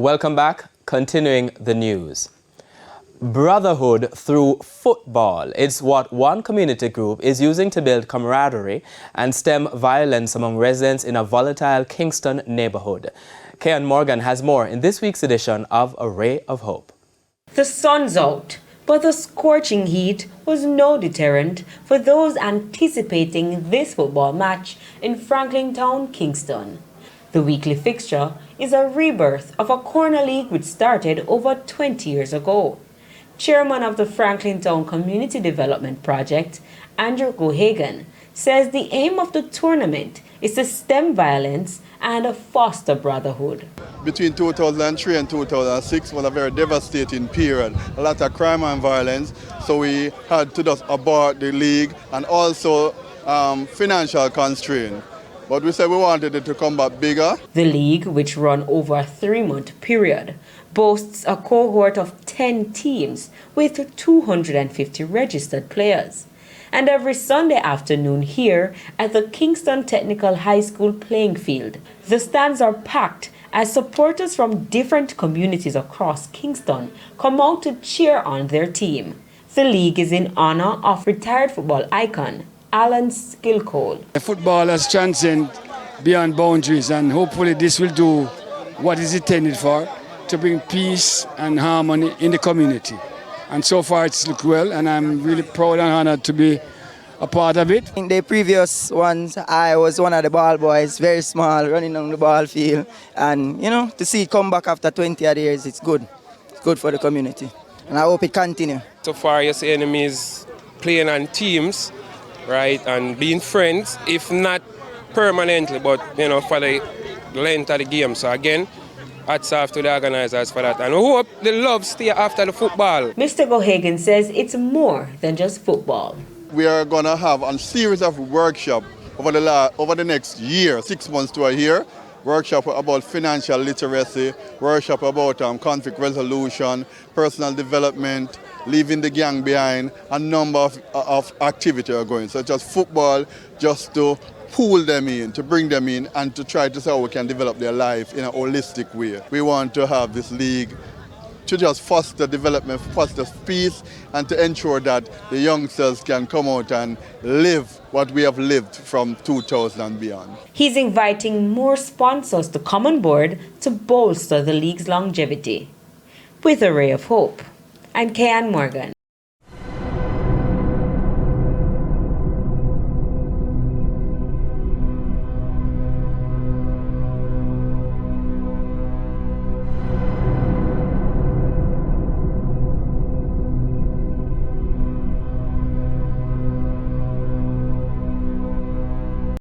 Welcome back. Continuing the news. Brotherhood through football. It's what one community group is using to build camaraderie and stem violence among residents in a volatile Kingston neighborhood. Kean Morgan has more in this week's edition of A Ray of Hope. The sun's out, but the scorching heat was no deterrent for those anticipating this football match in Franklyn Town, Kingston. The weekly fixture is a rebirth of a corner league which started over 20 years ago. Chairman of the Franklyn Town Community Development Project, Andrew Cohagan, says the aim of the tournament is to stem violence and foster brotherhood. Between 2003 and 2006 was a very devastating period, a lot of crime and violence, so we had to just abort the league and also financial constraint. But we said we wanted it to come back bigger. The league, which run over a 3-month period, boasts a cohort of 10 teams with 250 registered players. And every Sunday afternoon here at the Kingston Technical High School playing field, the stands are packed as supporters from different communities across Kingston come out to cheer on their team. The league is in honor of retired football icon Alan Skillcole. Football has transcended beyond boundaries, and hopefully this will do what is intended for, to bring peace and harmony in the community. And so far it's looked well, and I'm really proud and honored to be a part of it. In the previous ones, I was one of the ball boys, very small, running on the ball field. And, to see it come back after 20 odd years, it's good. It's good for the community. And I hope it continues. So far, you see enemies playing on teams, right, and being friends, if not permanently, but, for the length of the game. So again, hats off to the organizers for that, and we hope the love stay after the football. Mr. Cohagan says it's more than just football. We are going to have a series of workshops over the next year, 6 months to a year. Workshop about financial literacy, workshop about conflict resolution, personal development, leaving the gang behind. A number of activities are going, such as football, just to pull them in, to bring them in, and to try to see how we can develop their life in a holistic way. We want to have this league to just foster development, foster peace, and to ensure that the youngsters can come out and live what we have lived from 2000 and beyond. He's inviting more sponsors to come on board to bolster the league's longevity. With A Ray of Hope, I'm Kean Morgan.